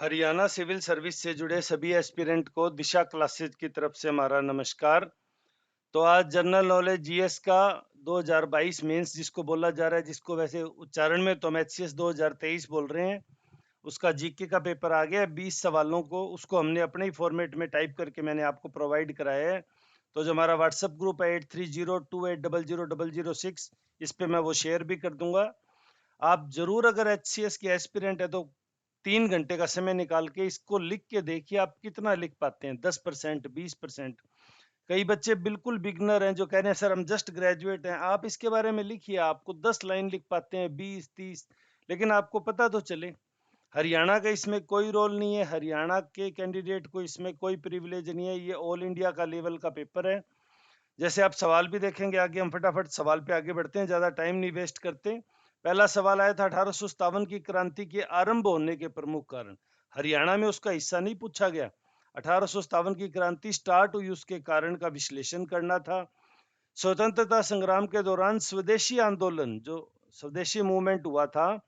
Haryana civil service से जुड़े सभी एस्पिरेंट को दिशा क्लासेज की तरफ से हमारा नमस्कार। तो आज जनरल नॉलेज जीएस का 2022 मेंस जिसको बोला जा रहा है, जिसको वैसे उच्चारण में तो हम एचसीएस 2023 बोल रहे हैं, उसका जीके का पेपर आ गया 20 सवालों को। उसको हमने अपने ही फॉर्मेट में टाइप करके मैंने आपको प्रोवाइड कराया है। तो जो हमारा व्हाट्सएप ग्रुप है 8302800006, इस पे मैं वो शेयर भी कर दूंगा। आप जरूर अगर एचसीएस के एस्पिरेंट है तो 3 घंटे का समय निकाल के इसको लिख के देखिए आप कितना लिख पाते हैं। 10%, 20%। कई बच्चे बिल्कुल बिगनर हैं जो कह रहे हैं सर हम जस्ट ग्रेजुएट हैं। आप इसके बारे में लिखिए, आपको 10 लाइन लिख पाते हैं, 20, 30, लेकिन आपको पता तो चले। हरियाणा का इसमें कोई रोल नहीं है, हरियाणा के कैंडिडेट को इसमें कोई प्रिविलेज नहीं है। ये ऑल इंडिया का लेवल का पेपर है। जैसे आप सवाल भी देखेंगे आगे, हम फटाफट सवाल पे आगे बढ़ते हैं, ज्यादा टाइम नहीं वेस्ट करते। पहला सवाल आया था 1857 की क्रांति के आरंभ होने के प्रमुख कारण। हरियाणा में उसका हिस्सा नहीं पूछा गया। 1857 की क्रांति स्टार्ट हुई, उसके कारण का विश्लेषण करना था। स्वतंत्रता संग्राम के दौरान स्वदेशी आंदोलन, जो स्वदेशी मूवमेंट हुआ था,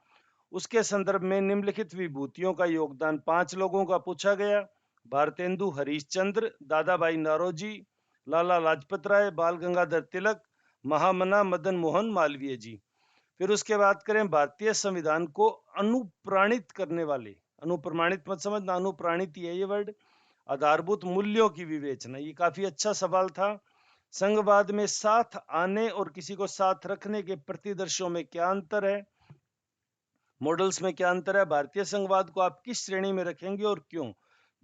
उसके संदर्भ में निम्नलिखित विभूतियों का योगदान 5 लोगों का पूछा गया। भारतेंदु हरिश्चंद्र, दादा भाई नौरोजी, लाला लाजपत राय, बाल गंगाधर तिलक, महामना मदन मोहन मालवीय जी। फिर उसके बाद करें भारतीय संविधान को अनुप्राणित करने वाले, अनुप्रमाणित मत समझना, अनुप्राणित ही है ये वर्ड, आधारभूत मूल्यों की विवेचना। ये काफी अच्छा सवाल था। संघवाद में साथ आने और किसी को साथ रखने के प्रतिदर्शों में क्या अंतर है, मॉडल्स में क्या अंतर है, भारतीय संघवाद को आप किस श्रेणी में रखेंगे और क्यों।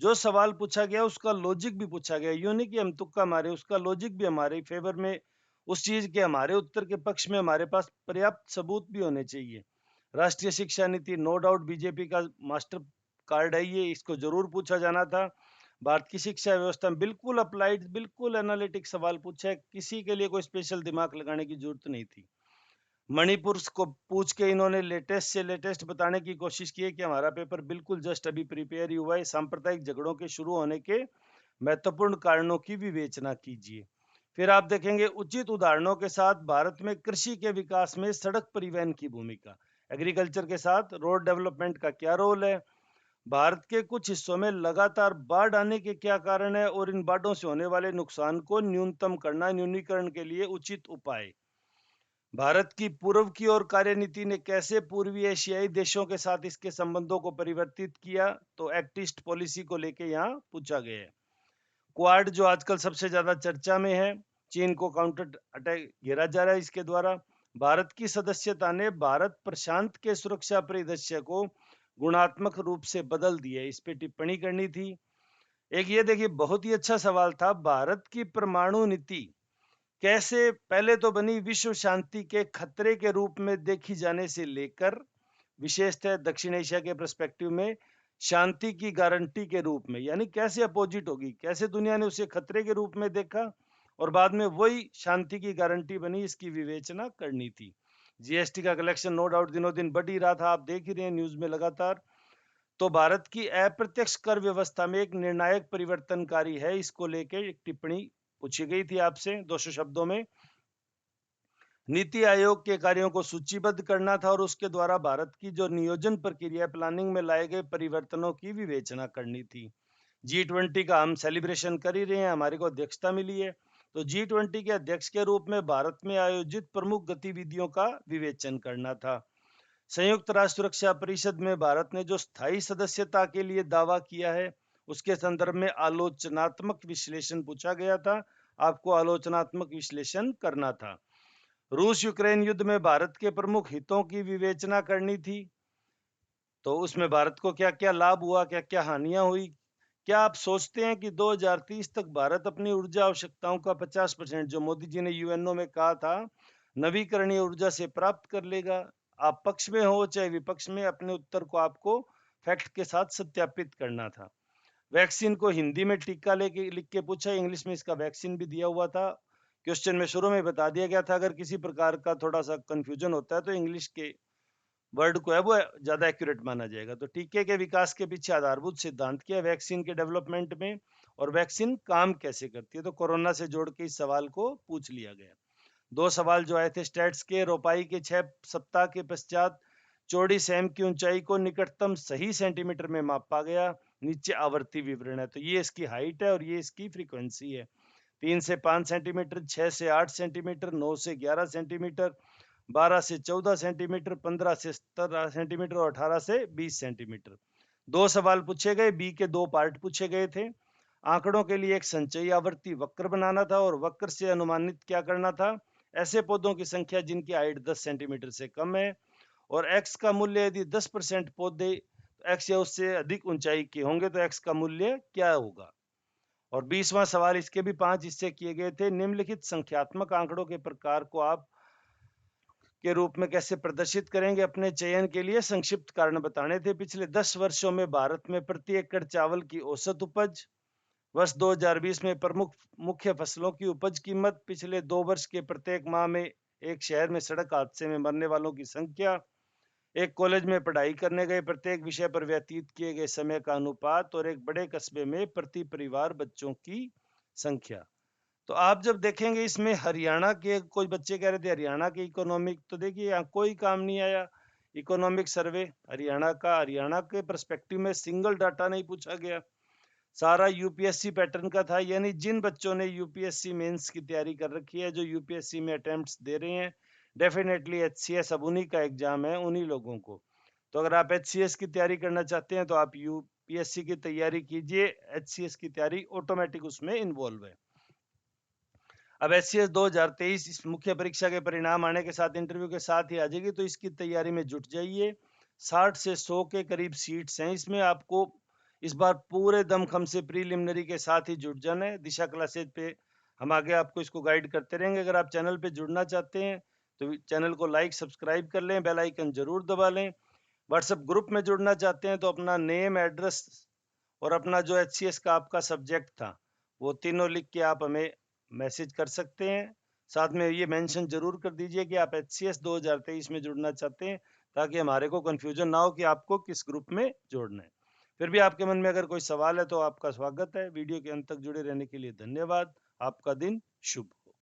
जो सवाल पूछा गया उसका लॉजिक भी पूछा गया, यूं नहीं कि हम तुक्का मारे, उसका लॉजिक भी हमारे फेवर में, उस चीज के हमारे उत्तर के पक्ष में हमारे पास पर्याप्त सबूत भी होने चाहिए। राष्ट्रीय शिक्षा नीति नो डाउट बीजेपी का मास्टर कार्ड है ये, इसको जरूर पूछा जाना था। भारत की शिक्षा व्यवस्था में बिल्कुल अप्लाइड, बिल्कुल एनालिटिक सवाल पूछा है, किसी के लिए कोई स्पेशल दिमाग लगाने की जरूरत नहीं थी। मणिपुर को पूछ के इन्होंने लेटेस्ट से लेटेस्ट बताने की कोशिश की है कि हमारा पेपर बिल्कुल जस्ट अभी प्रिपेयर ही हुआ है। सांप्रदायिक झगड़ों के शुरू होने के महत्वपूर्ण कारणों की विवेचना कीजिए। फिर आप देखेंगे उचित उदाहरणों के साथ भारत में कृषि के विकास में सड़क परिवहन की भूमिका, एग्रीकल्चर के साथ रोड डेवलपमेंट का क्या रोल है, भारत के कुछ हिस्सों में लगातार बाढ़ आने के क्या कारण है और इन बाढ़ों से होने वाले नुकसान को न्यूनतम करना, न्यूनीकरण के लिए उचित उपाय। भारत की पूर्व की ओर कार्यनीति ने कैसे पूर्वी एशियाई देशों के साथ इसके संबंधों को परिवर्तित किया, तो एक्ट ईस्ट पॉलिसी को लेके यहाँ पूछा गया है। क्वाड जो आजकल सबसे ज्यादा चर्चा में है, चीन को काउंटर अटैक घेरा जा रहा है इसके द्वारा। भारत की सदस्यता ने भारत प्रशांत के सुरक्षा परिदृश्य को गुणात्मक रूप से बदल दिया, इस पे टिप्पणी करनी थी। एक ये देखिए बहुत ही अच्छा सवाल था, भारत की परमाणु नीति कैसे पहले तो बनी विश्व शांति के खतरे के रूप में देखी जाने से लेकर विशेषतः दक्षिण एशिया के पर्सपेक्टिव में शांति की गारंटी के रूप में, यानी कैसे अपोजिट होगी, कैसे दुनिया ने उसे खतरे के रूप में देखा और बाद में वही शांति की गारंटी बनी, इसकी विवेचना करनी थी। जीएसटी का कलेक्शन नो डाउट दिनों दिन बढ़ ही रहा था, आप देख ही रहे हैं न्यूज में लगातार। तो भारत की अप्रत्यक्ष कर व्यवस्था में एक निर्णायक परिवर्तनकारी है, इसको लेके एक टिप्पणी पूछी गई थी आपसे 200 शब्दों में। नीति आयोग के कार्यों को सूचीबद्ध करना था और उसके द्वारा भारत की जो नियोजन प्रक्रिया प्लानिंग में लाए गए परिवर्तनों की विवेचना करनी थी। G20 का हम सेलिब्रेशन कर ही रहे हैं, हमारे को अध्यक्षता मिली है, तो G20 के अध्यक्ष के रूप में भारत में आयोजित प्रमुख गतिविधियों का विवेचन करना था। संयुक्त राष्ट्र सुरक्षा परिषद में भारत ने जो स्थायी सदस्यता के लिए दावा किया है, उसके संदर्भ में आलोचनात्मक विश्लेषण पूछा गया था, आपको आलोचनात्मक विश्लेषण करना था। रूस यूक्रेन युद्ध में भारत के प्रमुख हितों की विवेचना करनी थी, तो उसमें भारत को क्या क्या लाभ हुआ, क्या क्या हानियां हुई। क्या आप सोचते हैं कि 2030 तक भारत अपनी ऊर्जा आवश्यकताओं का 50% जो मोदी जी ने यूएनओ में कहा था नवीकरणीय ऊर्जा से प्राप्त कर लेगा? आप पक्ष में हो चाहे विपक्ष में, अपने उत्तर को आपको फैक्ट के साथ सत्यापित करना था। वैक्सीन को हिंदी में टीका लेके लिख के पूछा, इंग्लिश में इसका वैक्सीन भी दिया हुआ था। क्वेश्चन में शुरू में बता दिया गया था अगर किसी प्रकार का थोड़ा सा कंफ्यूजन होता है तो इंग्लिश के वर्ड को है वो ज्यादा एक्यूरेट माना जाएगा। तो टीके के विकास के पीछे आधारभूत सिद्धांत क्या है वैक्सीन के डेवलपमेंट में, और वैक्सीन काम कैसे करती है, तो कोरोना से जोड़ के इस सवाल को पूछ लिया गया। 2 सवाल जो आए थे स्टेट्स के, रोपाई के 6 सप्ताह के पश्चात चौड़ी सेम की ऊंचाई को निकटतम सही सेंटीमीटर में मापा गया। नीचे आवर्ती विवरण है, तो ये इसकी हाइट है और ये इसकी फ्रीक्वेंसी है। 3 से 5 सेंटीमीटर, 6 से 8 सेंटीमीटर, 9 से 11 सेंटीमीटर, 12 से 14 सेंटीमीटर, 15 से 17 सेंटीमीटर और 18 से 20 सेंटीमीटर। 2 सवाल पूछे गए, बी के 2 पार्ट पूछे गए थे। आंकड़ों के लिए एक संचयी आवर्ती वक्र बनाना था और वक्र से अनुमानित क्या करना था, ऐसे पौधों की संख्या जिनकी हाइट 10 सेंटीमीटर से कम है, और x का मूल्य यदि 10% पौधे x या उससे अधिक ऊंचाई के होंगे तो x का मूल्य क्या होगा। और 20वां सवाल, इसके भी 5 हिस्से किए गए थे। निम्नलिखित संख्यात्मक आंकड़ों के प्रकार को आप के रूप में कैसे प्रदर्शित करेंगे, अपने चयन के लिए संक्षिप्त कारण बताने थे। पिछले 10 वर्षों में भारत में प्रति एकड़ चावल की औसत उपज, वर्ष 2020 में प्रमुख मुख्य फसलों की उपज कीमत, पिछले 2 वर्ष के प्रत्येक माह में एक शहर में सड़क हादसे में मरने वालों की संख्या, एक कॉलेज में पढ़ाई करने गए प्रत्येक विषय पर व्यतीत किए गए समय का अनुपात, और एक बड़े कस्बे में प्रति परिवार बच्चों की संख्या। तो आप जब देखेंगे इसमें हरियाणा के कुछ बच्चे कह रहे थे हरियाणा के इकोनॉमिक, तो देखिए यहाँ कोई काम नहीं आया। इकोनॉमिक सर्वे हरियाणा का, हरियाणा के पर्सपेक्टिव में सिंगल डाटा नहीं पूछा गया, सारा यूपीएससी पैटर्न का था। यानी जिन बच्चों ने यूपीएससी मेंस की तैयारी कर रखी है, जो यूपीएससी में अटेम्प्ट्स दे रहे हैं, डेफिनेटली एचसीएस अब उन्हीं का एग्जाम है, उन्हीं लोगों को। तो अगर आप एचसीएस की तैयारी करना चाहते हैं तो आप यूपीएससी की तैयारी कीजिए, एचसीएस की तैयारी ऑटोमेटिक उसमें इन्वॉल्व है। अब एचसीएस 2023 इस मुख्य परीक्षा के परिणाम आने के साथ इंटरव्यू के साथ ही आ जाएगी, तो इसकी तैयारी में जुट जाइए। 60 से 100 के करीब सीट्स हैं इसमें, आपको इस बार पूरे दमखम से प्रीलिमिनरी के साथ ही जुट जाना है। दिशा क्लासेज पे हम आगे आपको इसको गाइड करते रहेंगे। अगर आप चैनल पे जुड़ना चाहते हैं तो चैनल को लाइक सब्सक्राइब कर लें, बेल आइकन जरूर दबा लें। व्हाट्सएप ग्रुप में जुड़ना चाहते हैं तो अपना नेम, एड्रेस और अपना जो एचसीएस का आपका सब्जेक्ट था वो तीनों लिख के आप हमें मैसेज कर सकते हैं। साथ में ये मेंशन जरूर कर दीजिए कि आप एचसीएस 2023 में जुड़ना चाहते हैं, ताकि हमारे को कंफ्यूजन ना हो कि आपको किस ग्रुप में जोड़ना है। फिर भी आपके मन में अगर कोई सवाल है तो आपका स्वागत है। वीडियो के अंत तक जुड़े रहने के लिए धन्यवाद। आपका दिन शुभ।